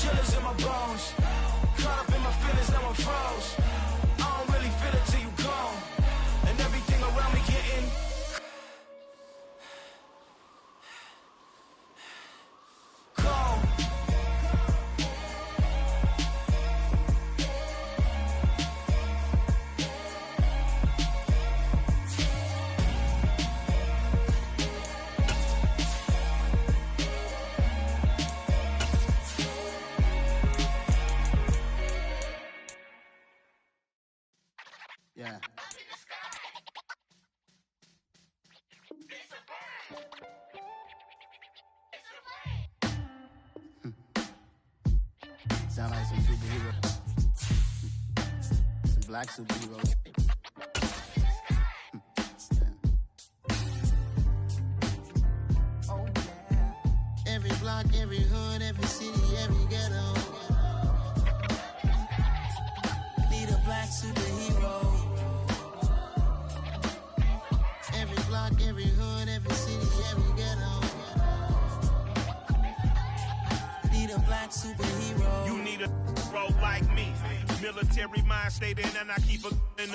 chillers in my bones. Caught up in my feelings, now I'm froze. I don't really feel it till you gone. And everything around me getting cold. Yeah. Sound like some superheroes. Some black superheroes. Oh yeah. Every block, every hood, every city, every ghetto. Need a black superhero. Every block, every hood, every city, every ghetto. Need a black superhero. You need a bro like me. Military mind stated, and I keep a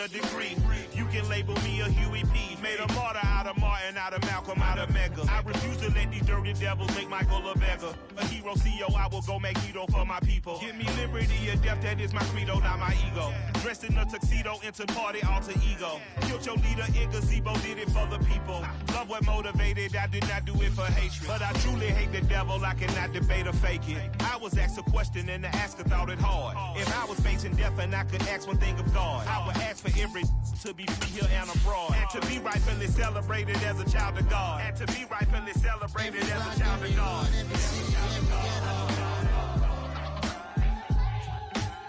degree. You can label me a Huey P. Made a martyr out of Martin, out of Malcolm, out of Mega. I refuse to let these dirty devils make Michael a beggar. A hero CEO, I will go Magneto for my people. Give me liberty or death, that is my credo, not my ego. Dressed in a tuxedo, into party alter ego. Killed your leader in gazebo, did it for the people. Love what motivated, I did not do it for hatred. But I truly hate the devil, I cannot debate or fake it. I was asked a question and the asker thought it hard. If I was facing death and I could ask one thing of God, I would ask for every to be free here and abroad. And to be rightfully celebrated as a child of God. And to be rightfully celebrated as a child of God.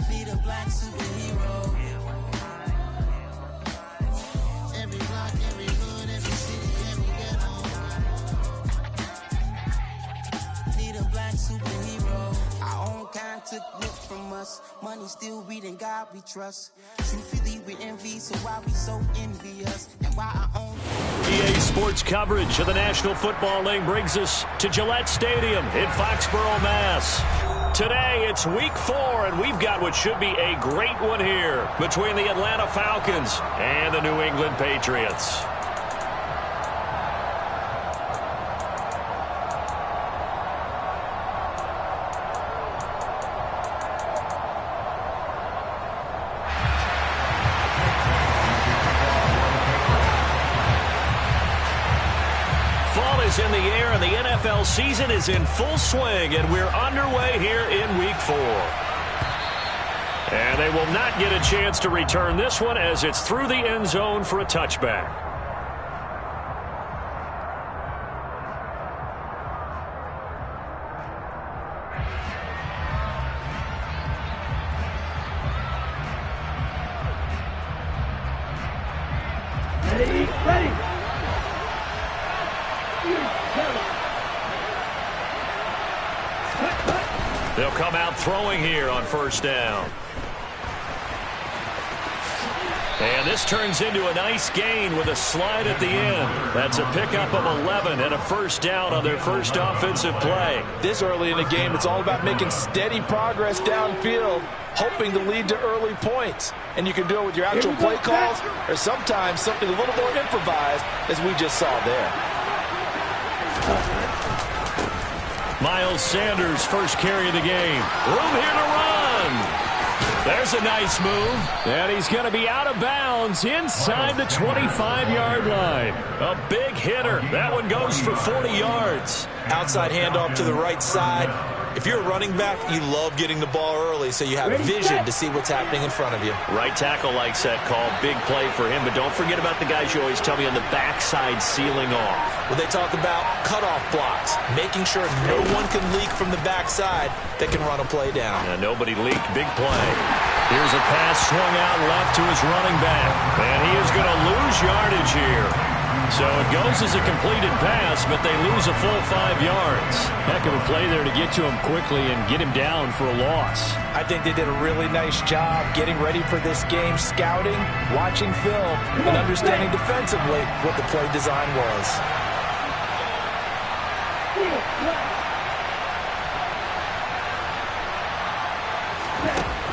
Need a black superhero. Every block, every hood, every city, every ghetto. Need a black superhero. Our own kind took looks from us. Money still reading God we trust. Truthfully we envy, so why we so envious? And why our own EA Sports coverage of the National Football League brings us to Gillette Stadium in Foxborough, Mass. Today, it's Week 4, and we've got what should be a great one here between the Atlanta Falcons and the New England Patriots. In the air, and the NFL season is in full swing, and we're underway here in Week 4. And they will not get a chance to return this one as it's through the end zone for a touchback. Ready. They'll come out throwing here on first down. And this turns into a nice gain with a slide at the end. That's a pickup of 11 and a first down on their first offensive play. This early in the game, it's all about making steady progress downfield, hoping to lead to early points. And you can do it with your actual play calls or sometimes something a little more improvised, as we just saw there. Miles Sanders, first carry of the game. Room here to run. There's a nice move. And he's going to be out of bounds inside the 25-yard line. A big hitter. That one goes for 40 yards. Outside handoff to the right side. If you're a running back, you love getting the ball early so you have vision to see what's happening in front of you. Right tackle likes that call. Big play for him. But don't forget about the guys you always tell me on the backside sealing off. Well, they talk about cutoff blocks, making sure no one can leak from the backside that can run a play down. And nobody leaked. Big play. Here's a pass swung out left to his running back. And he is going to lose yardage here. So it goes as a completed pass, but they lose a full 5 yards. Heck of a play there to get to him quickly and get him down for a loss. I think they did a really nice job getting ready for this game, scouting, watching film, and understanding defensively what the play design was.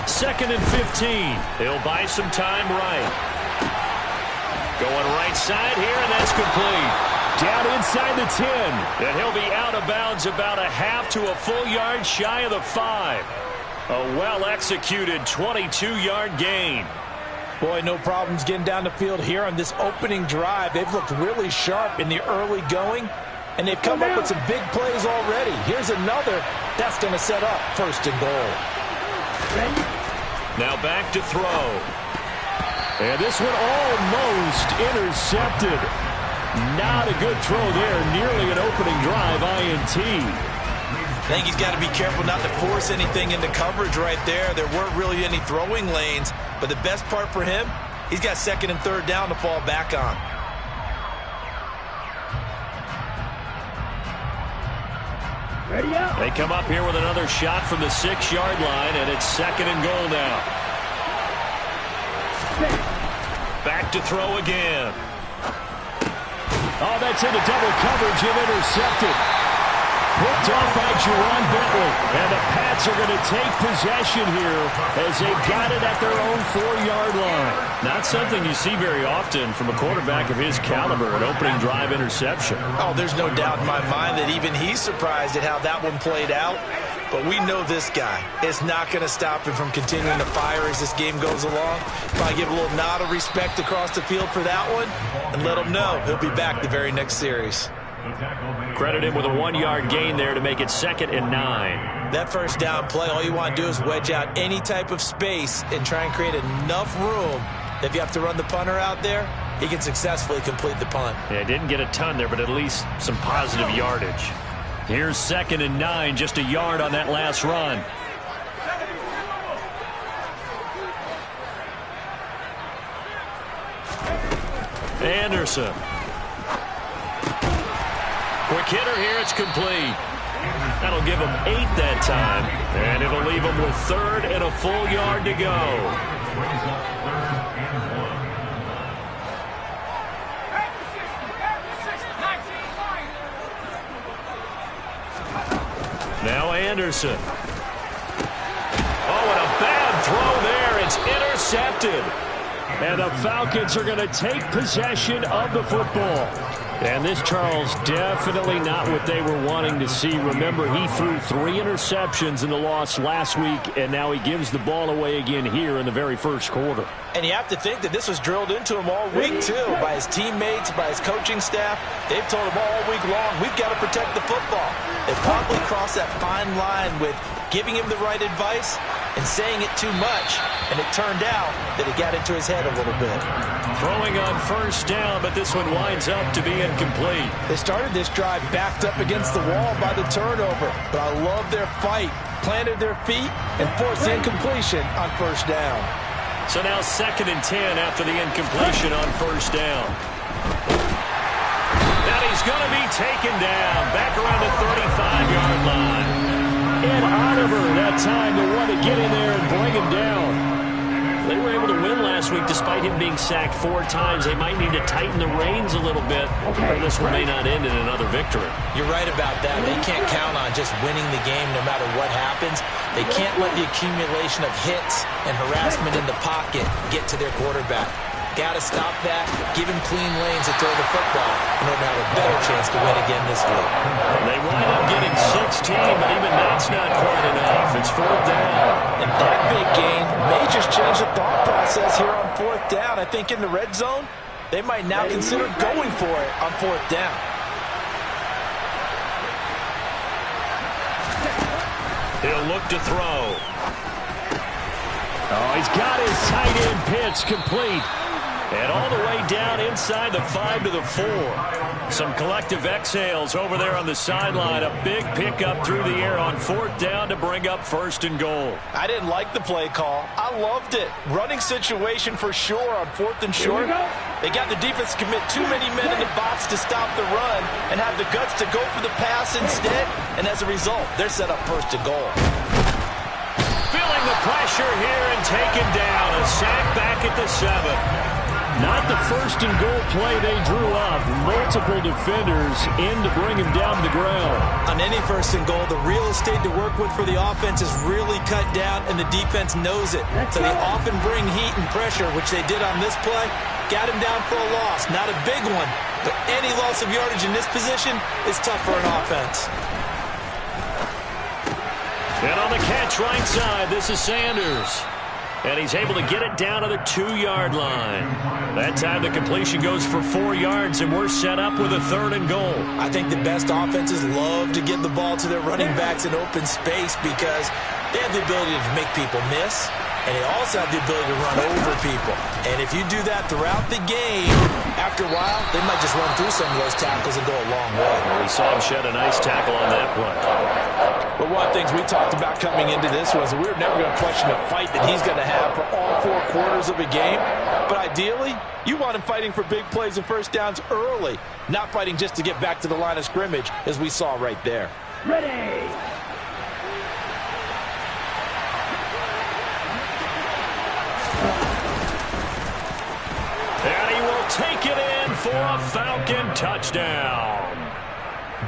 2nd and 15. He'll buy some time right. Going right side here, and that's complete. Down inside the 10. And he'll be out of bounds about a half to a full yard shy of the 5. A well-executed 22-yard gain. Boy, no problems getting down the field here on this opening drive. They've looked really sharp in the early going, and they've come up with some big plays already. Here's another. That's going to set up 1st and goal. Now back to throw. And this one almost intercepted. Not a good throw there. Nearly an opening drive INT. I think he's got to be careful not to force anything into coverage right there. There weren't really any throwing lanes, but the best part for him, he's got 2nd and 3rd down to fall back on. Ready up. They come up here with another shot from the 6-yard line, and it's 2nd and goal now. Back to throw again. Oh, that's into double coverage and intercepted. Picked off by Jerron Bentley. And the Pats are going to take possession here as they've got it at their own 4-yard line. Not something you see very often from a quarterback of his caliber, an opening drive interception. Oh, there's no doubt in my mind that even he's surprised at how that one played out. But we know this guy is not going to stop him from continuing to fire as this game goes along. Probably give a little nod of respect across the field for that one and let him know he'll be back the very next series. Credit him with a 1-yard gain there to make it 2nd and 9. That 1st down play, all you want to do is wedge out any type of space and try and create enough room. If you have to run the punter out there, he can successfully complete the punt. Yeah, didn't get a ton there, but at least some positive yardage. Here's 2nd and 9, just a yard on that last run. Anderson. Quick hitter here, it's complete. That'll give him 8 that time, and it'll leave him with 3rd and a full yard to go. Now Anderson. Oh, and a bad throw there. It's intercepted. And the Falcons are going to take possession of the football. And this, Charles, definitely not what they were wanting to see. Remember, he threw 3 interceptions in the loss last week, and now he gives the ball away again here in the very first quarter. And you have to think that this was drilled into him all week, too, by his teammates, by his coaching staff. They've told him all week long, we've got to protect the football. They probably crossed that fine line with giving him the right advice and saying it too much, and it turned out that it got into his head a little bit. Throwing on 1st down, but this one winds up to be incomplete. They started this drive backed up against the wall by the turnover, but I love their fight. Planted their feet and forced the incompletion on 1st down. So now 2nd and 10 after the incompletion on 1st down. Now he's going to be taken down back around the 35-yard line. And Oliver that time the one to get in there and bring him down. They were able to win last week despite him being sacked 4 times. They might need to tighten the reins a little bit, or this one may not end in another victory. You're right about that. They can't count on just winning the game no matter what happens. They can't let the accumulation of hits and harassment in the pocket get to their quarterback. Got to stop that, give him clean lanes to throw the football in order to have a better chance to win again this week. They wind up getting 16, but even that's not quite enough. It's 4th down. And that big gain may just change the thought process here on 4th down. I think in the red zone, they might now consider going for it on 4th down. He'll look to throw. Oh, he's got his tight end pitch complete. And all the way down inside the 5 to the 4. Some collective exhales over there on the sideline. A big pickup through the air on 4th down to bring up 1st and goal. I didn't like the play call. I loved it. Running situation for sure on 4th and short. They got the defense to commit too many men in the box to stop the run and have the guts to go for the pass instead. And as a result, they're set up 1st and goal. Feeling the pressure here and taken down. A sack back at the 7. Not the first and goal play they drew up. Multiple defenders in to bring him down to the ground. On any first and goal, the real estate to work with for the offense is really cut down, and the defense knows it. So they often bring heat and pressure, which they did on this play. Got him down for a loss. Not a big one, but any loss of yardage in this position is tough for an offense. And on the catch right side, this is Sanders. And he's able to get it down to the 2-yard line. That time the completion goes for 4 yards, and we're set up with a 3rd and goal. I think the best offenses love to get the ball to their running backs in open space because they have the ability to make people miss, and they also have the ability to run over people. And if you do that throughout the game, after a while, they might just run through some of those tackles and go a long way. Well, we saw him shed a nice tackle on that play. But one of the things we talked about coming into this was that we were never going to question the fight that he's going to have for all 4 quarters of a game. But ideally, you want him fighting for big plays and first downs early, not fighting just to get back to the line of scrimmage, as we saw right there. Ready. And he will take it in for a Falcon touchdown.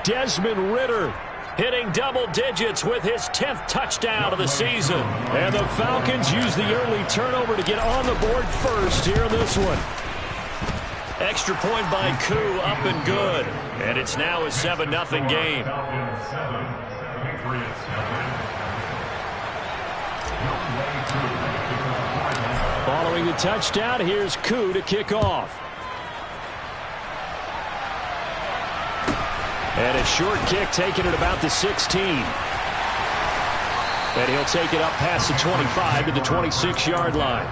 Desmond Ridder hitting double digits with his 10th touchdown of the season. And the Falcons use the early turnover to get on the board first here in this one. Extra point by Koo, up and good. And it's now a 7-0 game. Following the touchdown, here's Koo to kick off. And a short kick taken at about the 16. And he'll take it up past the 25 to the 26-yard line.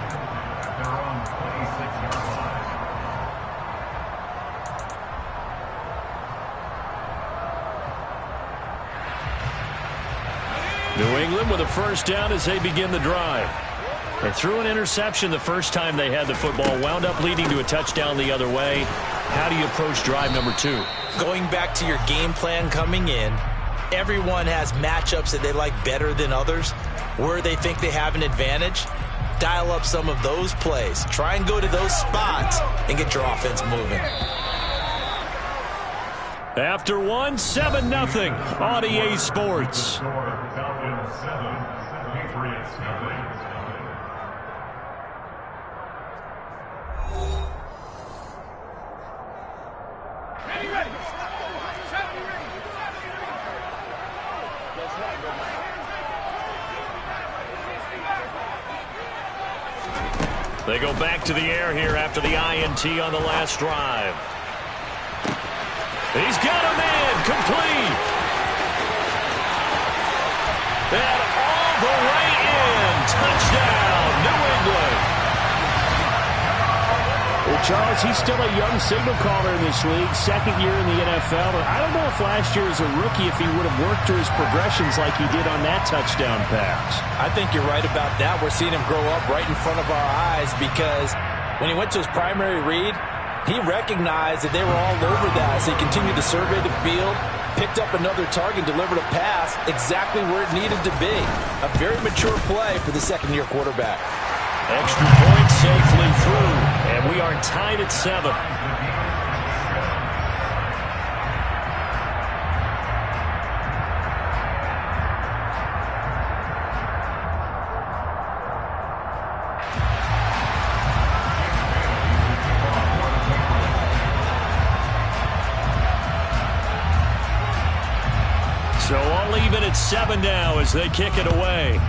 New England with a first down as they begin the drive. They threw an interception the first time they had the football, wound up leading to a touchdown the other way. How do you approach drive number 2? Going back to your game plan coming in, everyone has matchups that they like better than others, where they think they have an advantage. Dial up some of those plays. Try and go to those spots and get your offense moving. After 7-0 on EA Sports. They go back to the air here after the INT on the last drive. He's got a man complete. And all the way in. Touchdown, New England. Well, Charles, he's still a young signal caller in this league, 2nd year in the NFL. But I don't know if last year as a rookie, if he would have worked through his progressions like he did on that touchdown pass. I think you're right about that. We're seeing him grow up right in front of our eyes because when he went to his primary read, he recognized that they were all over that. So he continued to survey the field, picked up another target, delivered a pass exactly where it needed to be. A very mature play for the 2nd-year quarterback. Extra point safely through, and we are tied at 7. So all even at 7 now as they kick it away.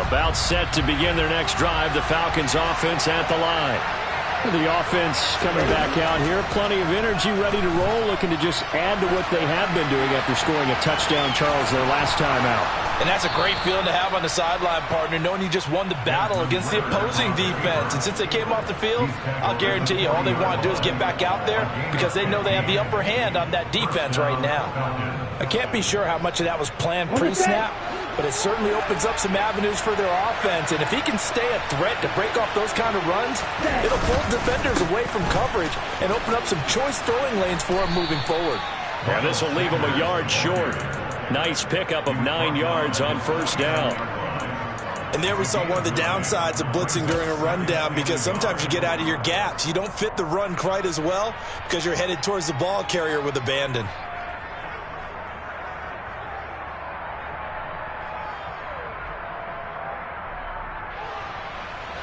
About set to begin their next drive. The Falcons offense at the line. The offense coming back out here. Plenty of energy, ready to roll, looking to just add to what they have been doing after scoring a touchdown, Charles, their last time out. And that's a great feeling to have on the sideline, partner, knowing you just won the battle against the opposing defense. And since they came off the field, I'll guarantee you all they want to do is get back out there because they know they have the upper hand on that defense right now. I can't be sure how much of that was planned pre-snap, but it certainly opens up some avenues for their offense. And if he can stay a threat to break off those kind of runs, it'll pull defenders away from coverage and open up some choice throwing lanes for him moving forward. And this will leave him a yard short. Nice pickup of 9 yards on first down. And there we saw one of the downsides of blitzing during a rundown, because sometimes you get out of your gaps. You don't fit the run quite as well because you're headed towards the ball carrier with abandon.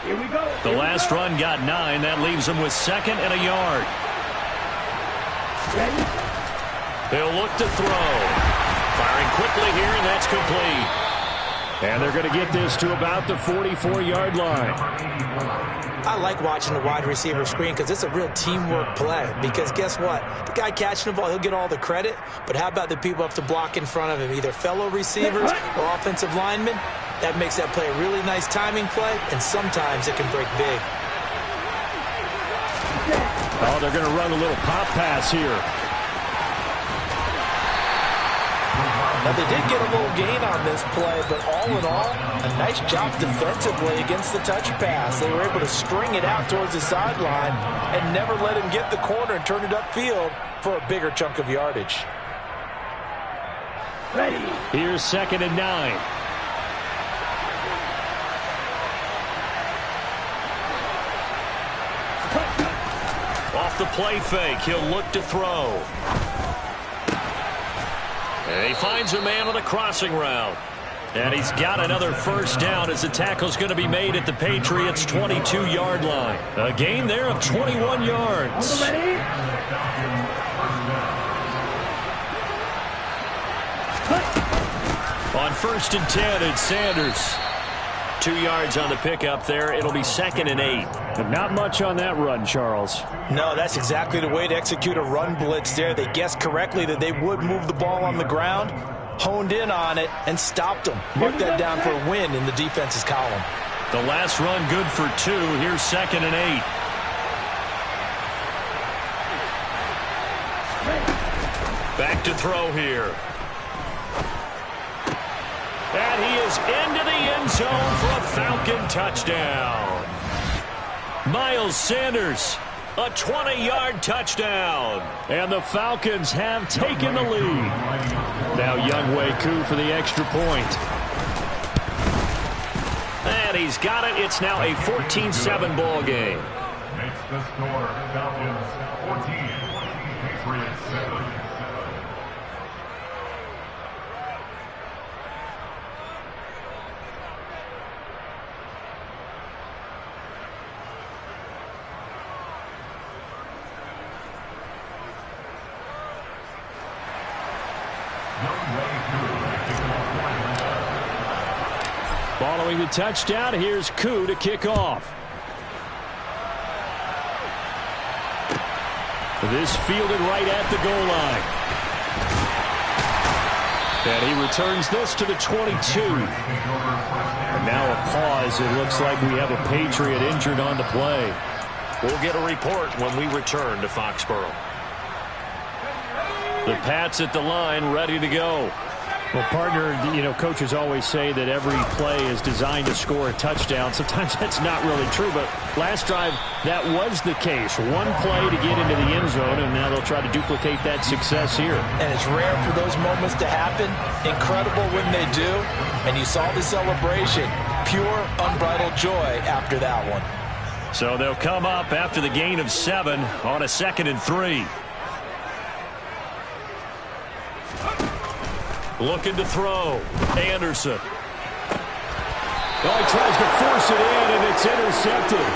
Here we go. The last run got 9. That leaves him with 2nd and a yard. They'll look to throw. Firing quickly here, and that's complete. And they're going to get this to about the 44-yard line. I like watching the wide receiver screen because it's a real teamwork play. Because guess what? The guy catching the ball, he'll get all the credit. But how about the people have to block in front of him, either fellow receivers or offensive linemen? That makes that play a really nice timing play, and sometimes it can break big. Oh, they're going to run a little pop pass here. Now, they did get a little gain on this play, but all in all, a nice job defensively against the touch pass. They were able to string it out towards the sideline and never let him get the corner and turn it upfield for a bigger chunk of yardage. Ready. Here's 2nd and 9. Off the play fake, he'll look to throw. And he finds a man on a crossing route. And he's got another first down as the tackle's going to be made at the Patriots' 22-yard line. A gain there of 21 yards. On 1st and 10, it's Sanders. 2 yards on the pickup there. It'll be 2nd and 8. But not much on that run, Charles. No, that's exactly the way to execute a run blitz there. They guessed correctly that they would move the ball on the ground, honed in on it, and stopped them. Mark that down for a win in the defense's column. The last run good for 2. Here's 2nd and 8. Back to throw here. And he is into the end zone for a Falcon touchdown. Miles Sanders, a 20-yard touchdown. And the Falcons have taken the lead. Now Younghoe Koo for the extra point. And he's got it. It's now a 14-7 ball game. Makes the score Falcons 14, Patriots 7. Following the touchdown, here's Koo to kick off. This fielded right at the goal line. And he returns this to the 22. And now a pause. It looks like we have a Patriot injured on the play. We'll get a report when we return to Foxborough. The Pats at the line, ready to go. Well, partner, you know, coaches always say that every play is designed to score a touchdown. Sometimes that's not really true, but last drive, that was the case. One play to get into the end zone, and now they'll try to duplicate that success here. And it's rare for those moments to happen. Incredible when they do. And you saw the celebration. Pure, unbridled joy after that one. So they'll come up after the gain of 7 on a 2nd and 3. Looking to throw. Anderson. Oh, he tries to force it in, and it's intercepted.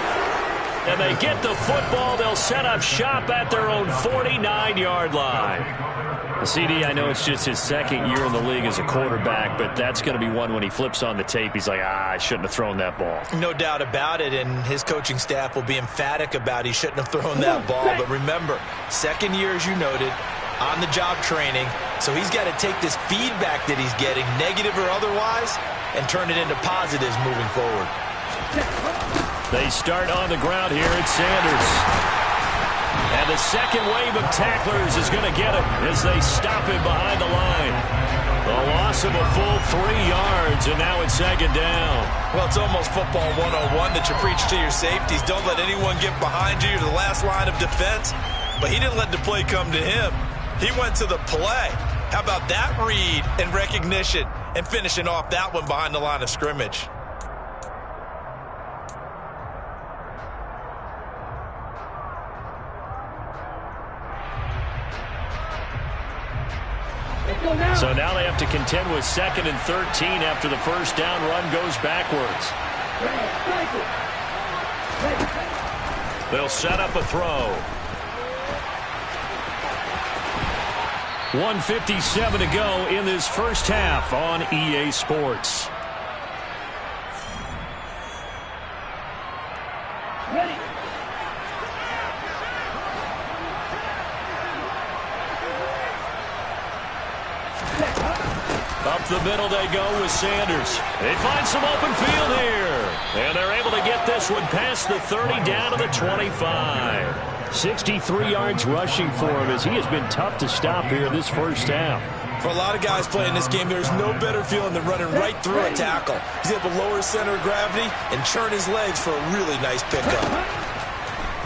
And they get the football. They'll set up shop at their own 49-yard line. CD, I know it's just his second year in the league as a quarterback, but that's going to be one when he flips on the tape. He's like, I shouldn't have thrown that ball. No doubt about it, and his coaching staff will be emphatic about he shouldn't have thrown that ball. But remember, second year, as you noted, on-the-job training, so he's got to take this feedback that he's getting, negative or otherwise, and turn it into positives moving forward. They start on the ground here. It's Sanders. And the second wave of tacklers is going to get him as they stop him behind the line. The loss of a full 3 yards, and now it's second down. Well, it's almost football 101 that you preach to your safeties. Don't let anyone get behind you. You're the last line of defense. But he didn't let the play come to him. He went to the play. How about that read and recognition and finishing off that one behind the line of scrimmage? So now they have to contend with 2nd and 13 after the first down run goes backwards. They'll set up a throw. 1:57 to go in this first half on EA Sports. Ready. Up the middle they go with Sanders. They find some open field here. And they're able to get this one past the 30 down to the 25. 63 yards rushing for him as he has been tough to stop here this first half. For a lot of guys playing this game, there's no better feeling than running right through a tackle. He's able to lower his center of gravity and churn his legs for a really nice pickup.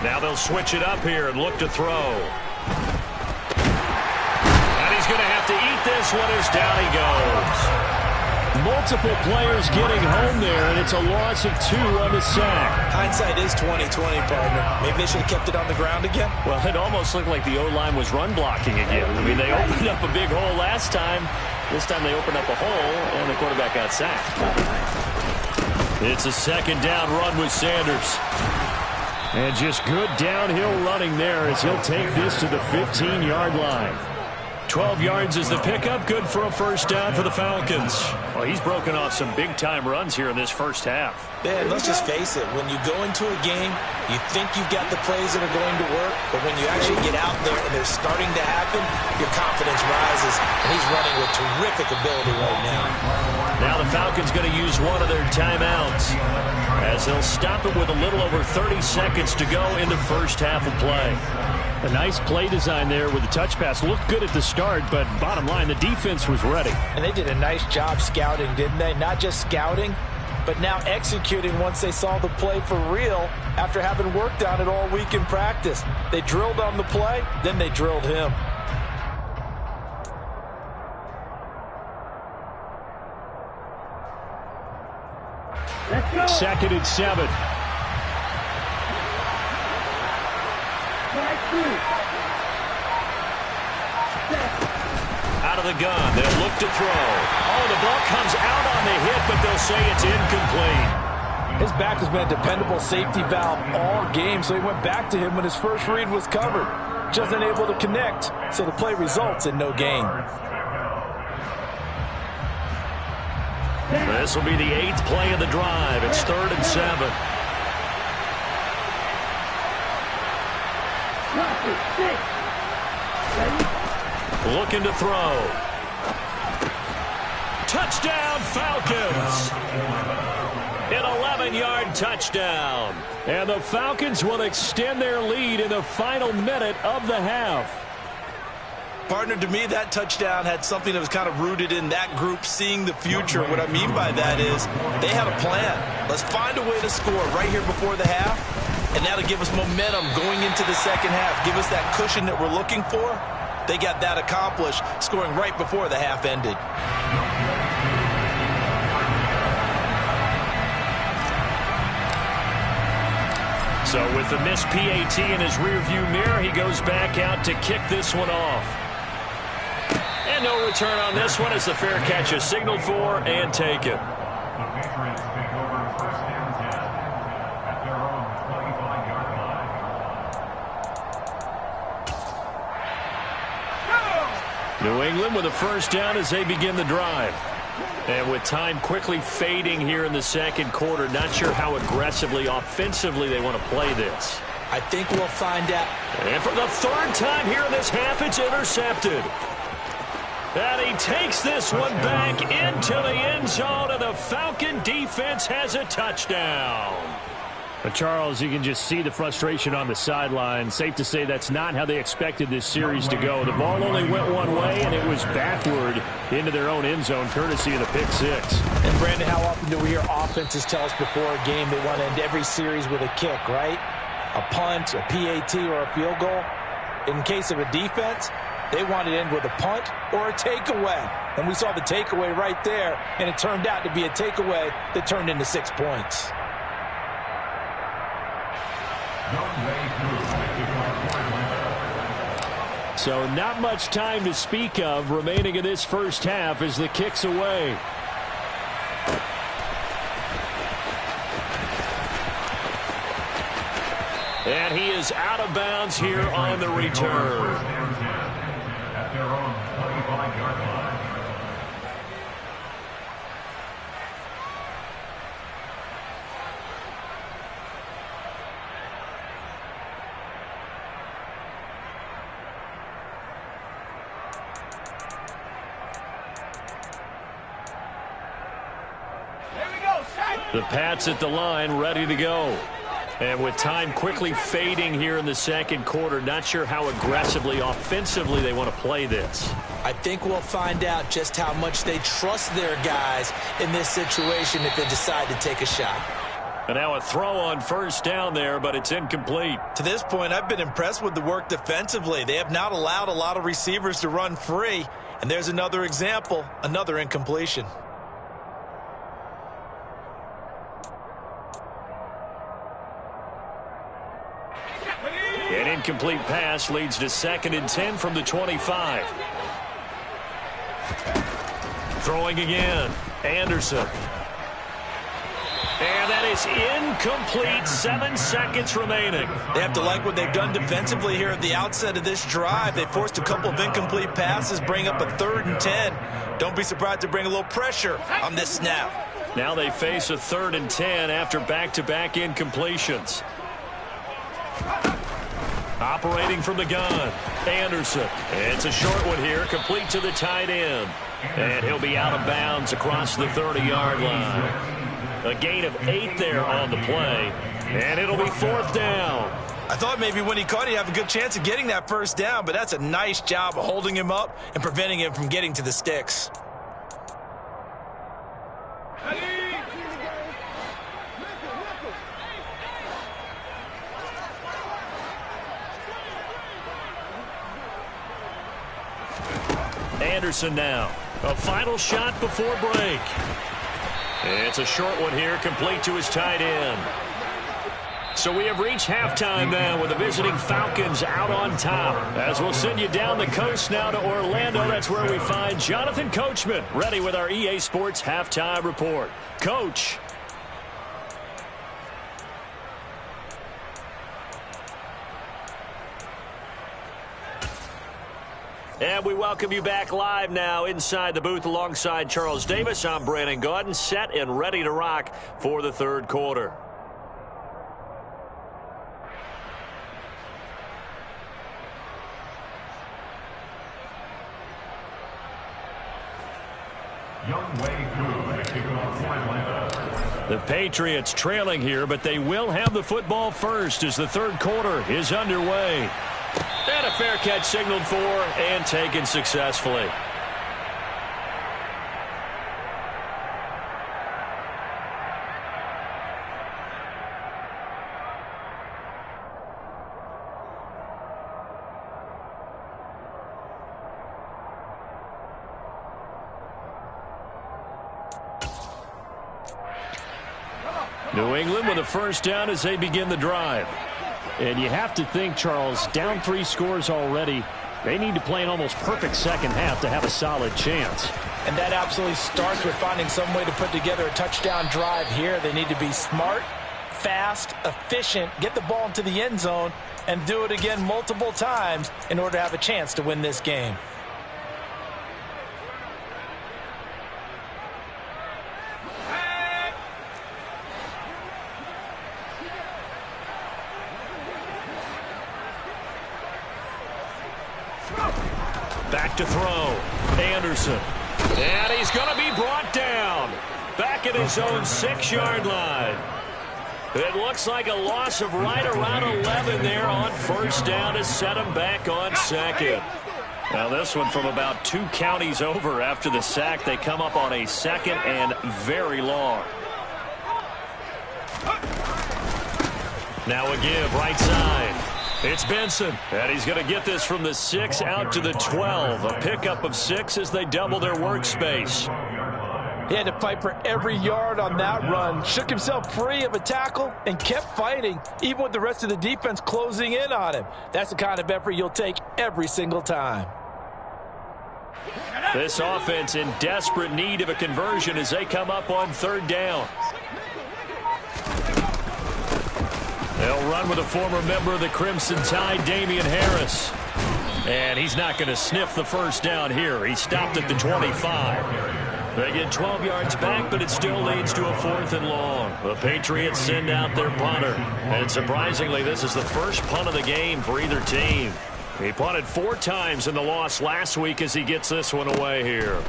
Now they'll switch it up here and look to throw. He's going to have to eat this one as down he goes. Multiple players getting home there, and it's a loss of 2 on the sack. Hindsight is 20/20, partner. Maybe they should have kept it on the ground again. Well, it almost looked like the O-line was run blocking again. I mean, they opened up a big hole last time. This time they opened up a hole, and the quarterback got sacked. It's a second down run with Sanders. And just good downhill running there as he'll take this to the 15-yard line. 12 yards is the pickup. Good for a first down for the Falcons. Well, he's broken off some big-time runs here in this first half. Yeah, let's just face it. When you go into a game, you think you've got the plays that are going to work, but when you actually get out there and they're starting to happen, your confidence rises, and he's running with terrific ability right now. Now the Falcons going to use one of their timeouts as they'll stop it with a little over 30 seconds to go in the first half of play. A nice play design there with the touch pass. Looked good at the start, but bottom line, the defense was ready. And they did a nice job scouting, didn't they? Not just scouting, but now executing once they saw the play for real after having worked on it all week in practice. They drilled on the play, then they drilled him. Let's go. 2nd and 7. Out of the gun, they'll look to throw. Oh, the ball comes out on the hit, but they'll say it's incomplete. His back has been a dependable safety valve all game, so he went back to him when his first read was covered. Just unable to connect, so the play results in no gain. This will be the 8th play of the drive. It's 3rd and 7. Looking to throw. Touchdown, Falcons! An 11-yard touchdown. And the Falcons will extend their lead in the final minute of the half. Partner, to me, that touchdown had something that was kind of rooted in that group seeing the future. What I mean by that is they had a plan. Let's find a way to score right here before the half, and that'll give us momentum going into the second half, give us that cushion that we're looking for. They got that accomplished, scoring right before the half ended. So with the missed PAT in his rearview mirror, he goes back out to kick this one off. And no return on this one as the fair catch is signaled for and taken. The Patriots take over first and 10 at their own 25-yard line. New England with a first down as they begin the drive. And with time quickly fading here in the second quarter, not sure how aggressively, offensively they want to play this. I think we'll find out. And for the third time here in this half, it's intercepted. And he takes this one back into the end zone, and the Falcon defense has a touchdown. But Charles, you can just see the frustration on the sideline. Safe to say that's not how they expected this series to go. The ball only went one way, and it was backward into their own end zone, courtesy of the pick six. And, Brandon, how often do we hear offenses tell us before a game they want to end every series with a kick, right? A punt, a PAT, or a field goal. In case of a defense, they want to end with a punt or a takeaway. And we saw the takeaway right there, and it turned out to be a takeaway that turned into 6 points. So not much time to speak of remaining in this first half as the kick's away. And he is out of bounds here on the return. At their own 25-yard line. The Pats at the line, ready to go. And with time quickly fading here in the second quarter, not sure how aggressively, offensively they want to play this. I think we'll find out just how much they trust their guys in this situation if they decide to take a shot. And now a throw on first down there, but it's incomplete. To this point, I've been impressed with the work defensively. They have not allowed a lot of receivers to run free. And there's another example, another incompletion. An incomplete pass leads to 2nd and 10 from the 25. Throwing again. Anderson. And that is incomplete. 7 seconds remaining. They have to like what they've done defensively here at the outset of this drive. They forced a couple of incomplete passes, bring up a 3rd and 10. Don't be surprised to bring a little pressure on this snap. Now they face a 3rd and 10 after back-to-back incompletions. Operating from the gun, Anderson. It's a short one here, complete to the tight end. And he'll be out of bounds across the 30-yard line. A gain of 8 there on the play, and it'll be 4th down. I thought maybe when he caught it, he'd have a good chance of getting that first down, but that's a nice job of holding him up and preventing him from getting to the sticks. Anderson now. A final shot before break. It's a short one here, complete to his tight end. So we have reached halftime now with the visiting Falcons out on top. As we'll send you down the coast now to Orlando, that's where we find Jonathan Coachman, ready with our EA Sports halftime report. Coach. And we welcome you back live now inside the booth alongside Charles Davis. I'm Brandon Gaudin, set and ready to rock for the third quarter. The Patriots trailing here, but they will have the football first as the third quarter is underway. And a fair catch signaled for and taken successfully. New England with a first down as they begin the drive. And you have to think, Charles, down 3 scores already. They need to play an almost perfect second half to have a solid chance. And that absolutely starts with finding some way to put together a touchdown drive here. They need to be smart, fast, efficient, get the ball into the end zone, and do it again multiple times in order to have a chance to win this game. Back to throw. Anderson. And he's going to be brought down. Back at his own 6-yard line. It looks like a loss of right around 11 there on first down to set him back on second. Now this one from about 2 counties over after the sack. They come up on a 2nd and very long. Now a give right side. It's Benson, and he's going to get this from the 6 out to the 12. A pickup of 6 as they double their workspace. He had to fight for every yard on that run, shook himself free of a tackle, and kept fighting, even with the rest of the defense closing in on him. That's the kind of effort you'll take every single time. This offense in desperate need of a conversion as they come up on 3rd down. They'll run with a former member of the Crimson Tide, Damian Harris. And he's not going to sniff the first down here. He stopped at the 25. They get 12 yards back, but it still leads to a 4th and long. The Patriots send out their punter. And surprisingly, this is the first punt of the game for either team. He punted 4 times in the loss last week as he gets this one away here.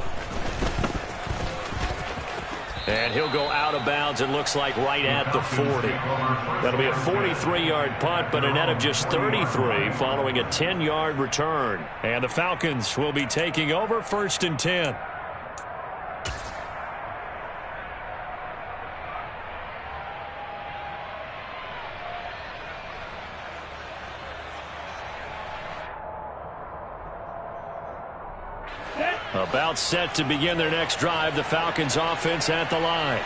And he'll go out of bounds, it looks like, right at the 40. That'll be a 43-yard punt, but a net of just 33 following a 10-yard return. And the Falcons will be taking over 1st and 10. About set to begin their next drive, the Falcons offense at the line.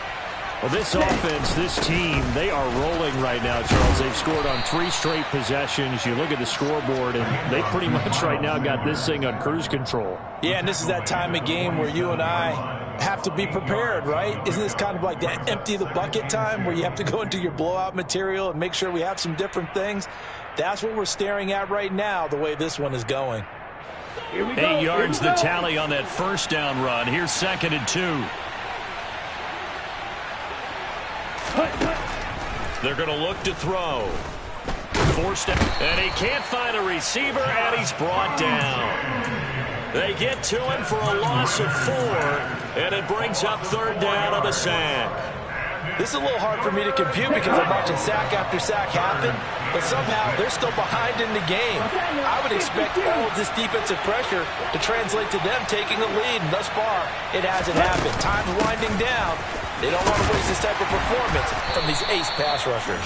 Well, this offense, this team, they are rolling right now, Charles. They've scored on 3 straight possessions. You look at the scoreboard, and they pretty much right now got this thing on cruise control. Yeah, and this is that time of game where you and I have to be prepared, right? Isn't this kind of like that empty the bucket time where you have to go into your blowout material and make sure we have some different things? That's what we're staring at right now, the way this one is going. 8 yards the tally on that first down run. Here's 2nd and 2. They're going to look to throw. Forced out, and he can't find a receiver, and he's brought down. They get to him for a loss of 4, and it brings up 3rd down on the sack. This is a little hard for me to compute because I'm watching sack after sack happen, but somehow they're still behind in the game. I would expect all of this defensive pressure to translate to them taking the lead, and thus far, it hasn't happened. Time's winding down. They don't want to waste this type of performance from these ace pass rushers.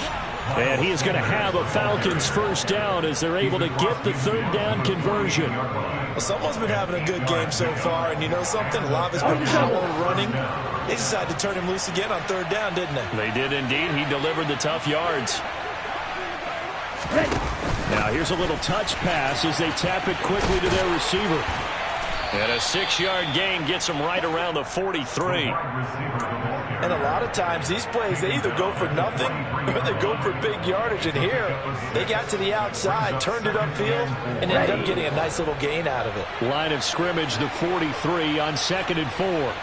And he is going to have a Falcons first down as they're able to get the 3rd down conversion. Well, someone's been having a good game so far, and you know something? A lot of it's been power running. They decided to turn him loose again on 3rd down, didn't they? They did indeed. He delivered the tough yards. Now here's a little touch pass as they tap it quickly to their receiver. And a 6-yard gain gets them right around the 43. And a lot of times these plays, they either go for nothing or they go for big yardage. And here, they got to the outside, turned it upfield, and ended up getting a nice little gain out of it. Line of scrimmage, the 43 on 2nd and 4.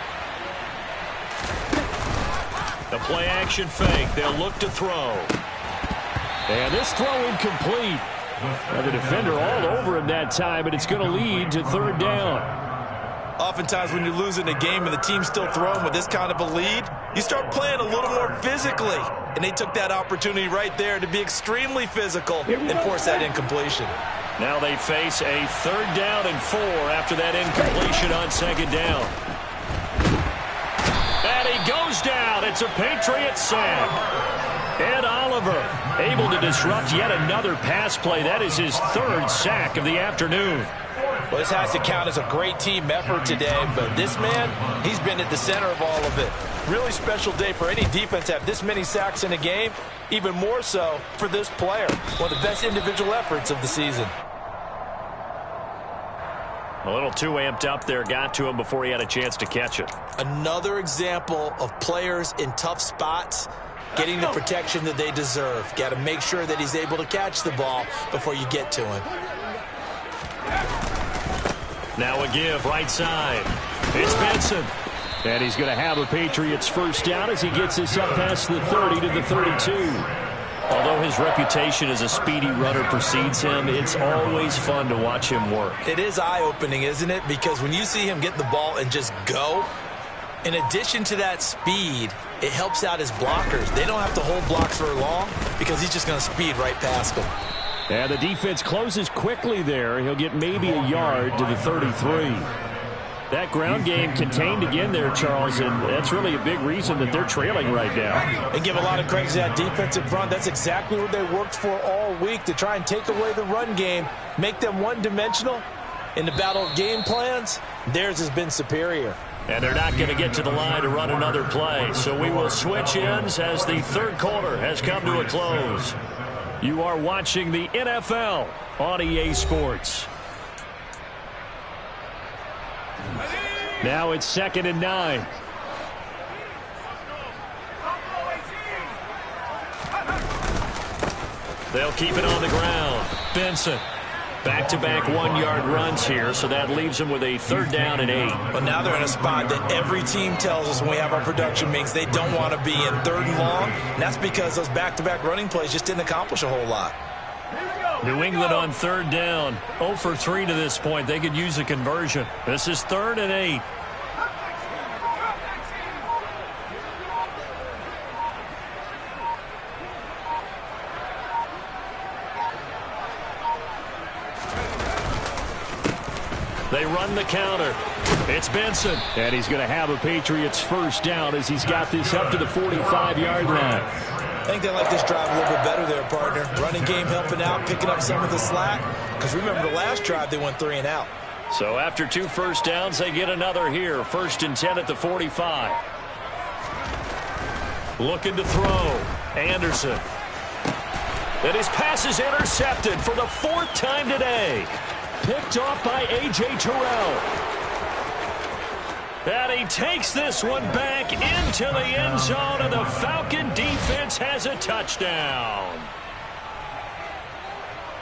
The play action fake. They'll look to throw. And this throw incomplete. And the defender all over him that time, and it's going to lead to 3rd down. Oftentimes when you're losing a game and the team's still throwing with this kind of a lead, you start playing a little more physically. And they took that opportunity right there to be extremely physical and force that incompletion. Now they face a 3rd down and 4 after that incompletion on 2nd down. And he goes down. It's a Patriot sack. Ed Oliver able to disrupt yet another pass play. That is his 3rd sack of the afternoon. Well, this has to count as a great team effort today, but this man, he's been at the center of all of it. Really special day for any defense to have this many sacks in a game, even more so for this player. One of the best individual efforts of the season. A little too amped up there, got to him before he had a chance to catch it. Another example of players in tough spots getting the protection that they deserve. Got to make sure that he's able to catch the ball before you get to him. Now a give right side. It's Benson. And he's going to have a Patriots first down as he gets this up past the 30 to the 32. Although his reputation as a speedy runner precedes him, it's always fun to watch him work. It is eye-opening, isn't it? Because when you see him get the ball and just go, in addition to that speed, it helps out his blockers. They don't have to hold blocks for long because he's just going to speed right past them. And the defense closes quickly there. He'll get maybe a yard to the 33. That ground game contained again there, Charles, and that's really a big reason that they're trailing right now. And give a lot of credit to that defensive front. That's exactly what they worked for all week, to try and take away the run game, make them one-dimensional. In the battle of game plans, theirs has been superior. And they're not going to get to the line to run another play, so we will switch ends as the third quarter has come to a close. You are watching the NFL on EA Sports. Now it's 2nd and 9. They'll keep it on the ground. Benson. Back-to-back one-yard runs here, so that leaves them with a 3rd down and 8. But now they're in a spot that every team tells us when we have our production meetings they don't want to be in, 3rd and long. And that's because those back-to-back running plays just didn't accomplish a whole lot. New England on 3rd down. 0 for 3 to this point. They could use a conversion. This is 3rd and 8. They run the counter. It's Benson. And he's going to have a Patriots 1st down as he's got this up to the 45-yard line. I think they like this drive a little bit better there, partner. Running game helping out, picking up some of the slack. Because remember, the last drive they went 3 and out. So after 2 first downs, they get another here. 1st and 10 at the 45. Looking to throw. Anderson. And his pass is intercepted for the 4th time today. Picked off by A.J. Terrell. And he takes this one back into the end zone, and the Falcon defense has a touchdown.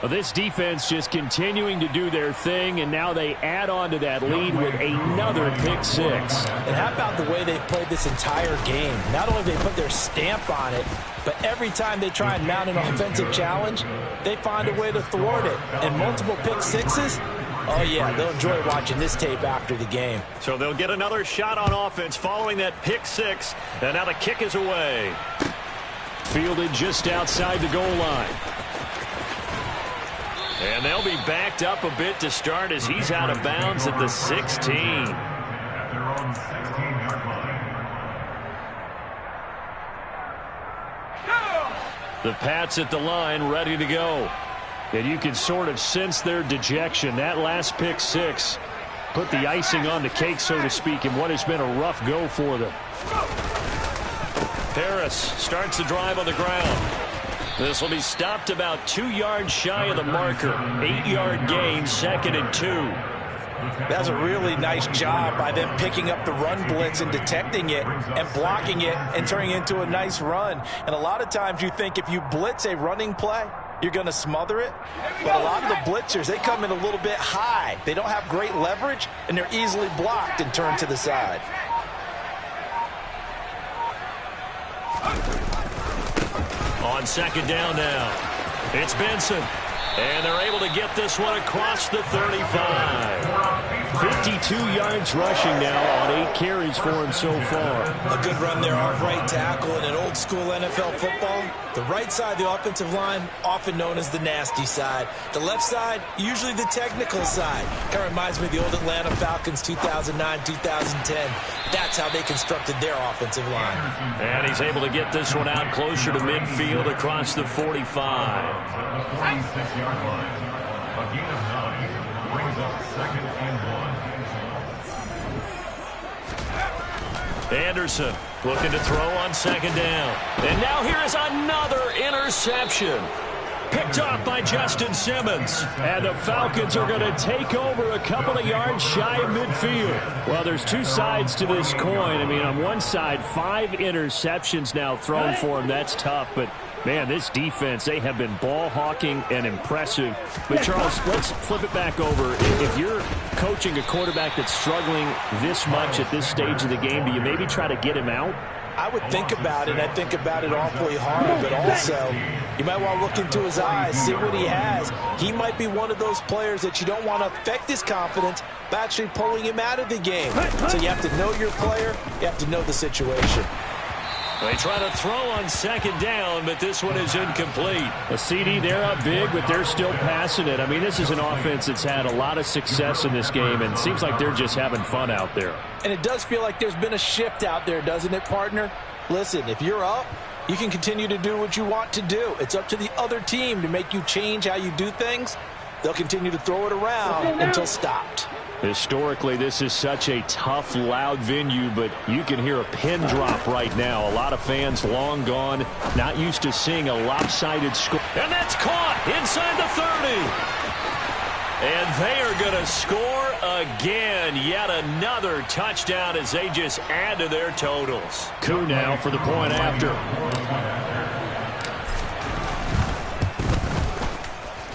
Well, this defense just continuing to do their thing, and now they add on to that lead with another pick 6. And how about the way they've played this entire game? Not only have they put their stamp on it, but every time they try and mount an offensive challenge, they find a way to thwart it. And multiple pick 6s, oh yeah, they'll enjoy watching this tape after the game. So they'll get another shot on offense following that pick 6, and now the kick is away. Fielded just outside the goal line. And they'll be backed up a bit to start as he's out of bounds at the 16. At their own 16-yard line. The Pats at the line, ready to go. And you can sort of sense their dejection. That last pick 6 put the icing on the cake, so to speak, in what has been a rough go for them. Harris starts the drive on the ground. This will be stopped about 2 yards shy of the marker. 8-yard gain, 2nd and 2. That's a really nice job by them picking up the run blitz and detecting it and blocking it and turning it into a nice run. And a lot of times you think if you blitz a running play, you're going to smother it. But a lot of the blitzers, they come in a little bit high. They don't have great leverage, and they're easily blocked and turned to the side. On 2nd down now. It's Benson. And they're able to get this one across the 35. 52 yards rushing now on 8 carries for him so far. A good run there off right tackle in an old school NFL football. The right side of the offensive line, often known as the nasty side. The left side, usually the technical side. Kind of reminds me of the old Atlanta Falcons 2009, 2010. That's how they constructed their offensive line. And he's able to get this one out closer to midfield across the 45. The 46-yard line. A gain of 9 brings up 2nd and 1. Anderson looking to throw on 2nd down. And now here is another interception. Picked off by Justin Simmons. And the Falcons are going to take over a couple of yards shy of midfield. Well, there's 2 sides to this coin. I mean, on one side, 5 interceptions now thrown for him. That's tough, but man, this defense, they have been ball hawking and impressive. But, Charles, let's flip it back over. If you're coaching a quarterback that's struggling this much at this stage of the game, do you maybe try to get him out? I would think about it. I think about it awfully hard, but also you might want to look into his eyes, see what he has. He might be one of those players that you don't want to affect his confidence by actually pulling him out of the game. So you have to know your player. You have to know the situation. They try to throw on second down, but this one is incomplete. A CD, they're up big, but they're still passing it. I mean, this is an offense that's had a lot of success in this game, and it seems like they're just having fun out there. And it does feel like there's been a shift out there, doesn't it, partner? Listen, if you're up, you can continue to do what you want to do. It's up to the other team to make you change how you do things. They'll continue to throw it around until stopped. Historically, this is such a tough, loud venue, but you can hear a pin drop right now. A lot of fans long gone, not used to seeing a lopsided score. And that's caught inside the 30. And they are going to score again. Yet another touchdown as they just add to their totals. Coup now for the point after.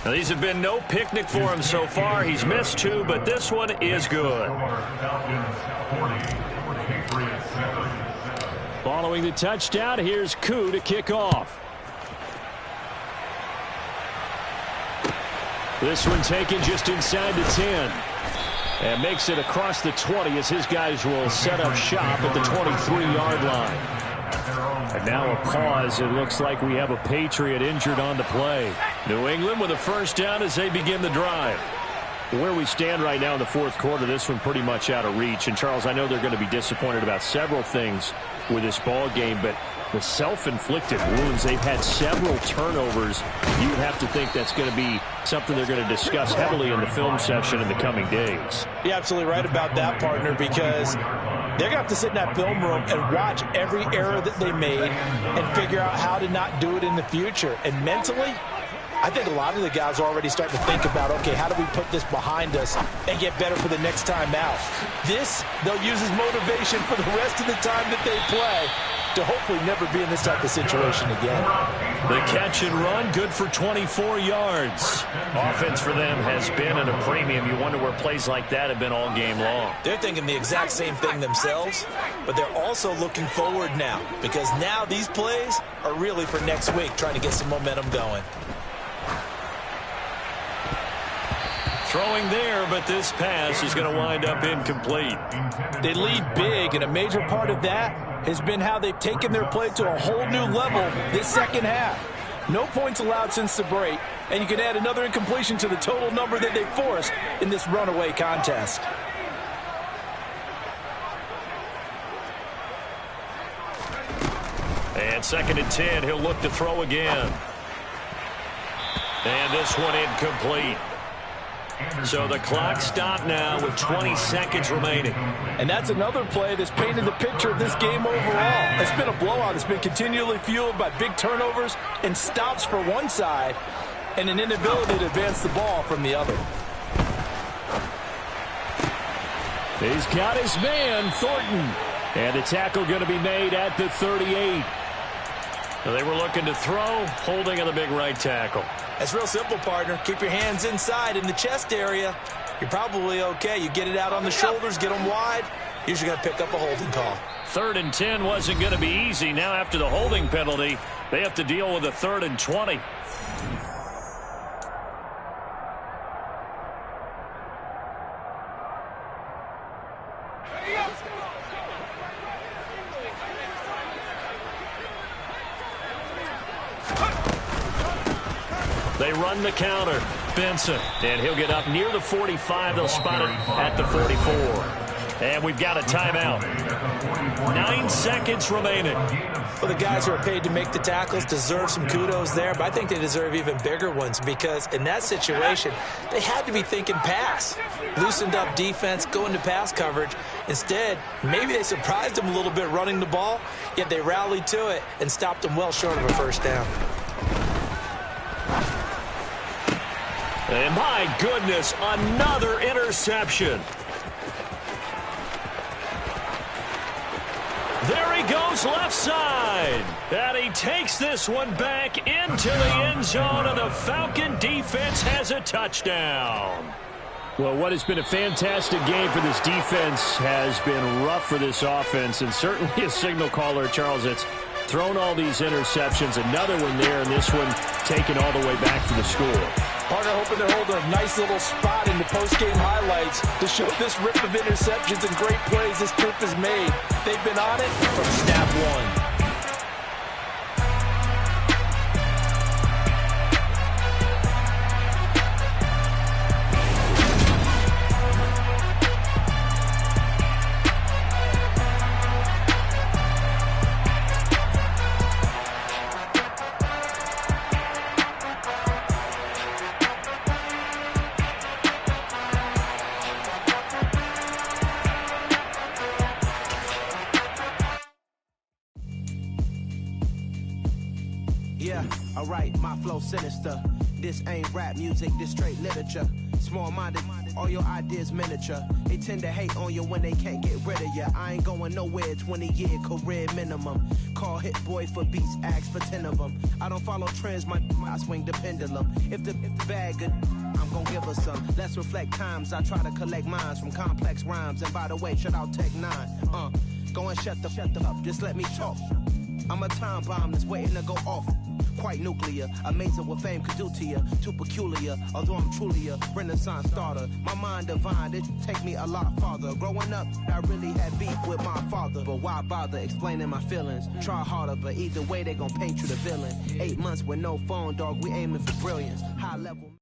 Now, these have been no picnic for him so far. He's missed 2, but this one is good. Following the touchdown, here's Coup to kick off. This one taken just inside the 10. And makes it across the 20 as his guys will set up shop at the 23-yard line. And now a pause. It looks like we have a Patriot injured on the play. New England with a first down as they begin the drive. Where we stand right now in the fourth quarter, this one pretty much out of reach. And, Charles, I know they're going to be disappointed about several things with this ball game, but the self-inflicted wounds, they've had several turnovers. You would have to think that's going to be something they're going to discuss heavily in the film session in the coming days. You're absolutely right about that, partner, because they're going to have to sit in that film room and watch every error that they made and figure out how to not do it in the future. And mentally, I think a lot of the guys are already starting to think about, okay, how do we put this behind us and get better for the next time out? This, they'll use as motivation for the rest of the time that they play to hopefully never be in this type of situation again. The catch and run, good for 24 yards. Offense for them has been at a premium. You wonder where plays like that have been all game long. They're thinking the exact same thing themselves, but they're also looking forward now, because now these plays are really for next week, trying to get some momentum going. Throwing there, but this pass is going to wind up incomplete. They lead big, and a major part of that has been how they've taken their play to a whole new level this second half. No points allowed since the break, and you can add another incompletion to the total number that they forced in this runaway contest. And 2nd and 10, he'll look to throw again. And this one incomplete. So the clock stopped now with 20 seconds remaining. And that's another play that's painted the picture of this game overall. It's been a blowout. It's been continually fueled by big turnovers and stops for one side and an inability to advance the ball from the other. He's got his man, Thornton. And the tackle going to be made at the 38. They were looking to throw, holding on the big right tackle. That's real simple, partner. Keep your hands inside in the chest area. You're probably okay. You get it out on the shoulders, get them wide. Usually going to pick up a holding call. 3rd and 10 wasn't going to be easy. Now after the holding penalty, they have to deal with a 3rd and 20. They run the counter. Benson. And he'll get up near the 45. They'll spot it at the 44. And we've got a timeout. 9 seconds remaining. Well, the guys who are paid to make the tackles deserve some kudos there, but I think they deserve even bigger ones, because in that situation, they had to be thinking pass. Loosened up defense, going to pass coverage. Instead, maybe they surprised them a little bit running the ball, yet they rallied to it and stopped them well short of a first down. And my goodness, another interception. There he goes left side. And he takes this one back into the end zone, and the Falcon defense has a touchdown. Well, what has been a fantastic game for this defense has been rough for this offense, and certainly a signal caller, Charles, that's thrown all these interceptions. Another one there, and this one taken all the way back to the score. Partner hoping to hold a nice little spot in the post-game highlights to show this rip of interceptions and great plays this group has made. They've been on it from snap one. Yeah, alright, my flow sinister. This ain't rap music, this straight literature. Small-minded, all your ideas miniature. They tend to hate on you when they can't get rid of you. I ain't going nowhere, 20-year career minimum. Call Hit Boy for beats, ask for 10 of them. I don't follow trends, I swing the pendulum. If the bag good, I'm gonna give her some. Let's reflect times, I try to collect minds from complex rhymes. And by the way, shout out Tech 9. Go and shut the up, just let me talk. I'm a time bomb that's waiting to go off. Quite nuclear, amazing what fame could do to you. Too peculiar, although I'm truly a renaissance starter. My mind divine, it take me a lot farther. Growing up, I really had beef with my father. But why bother explaining my feelings? Try harder, but either way they gon' paint you the villain. 8 months with no phone, dog, we aiming for brilliance. High level.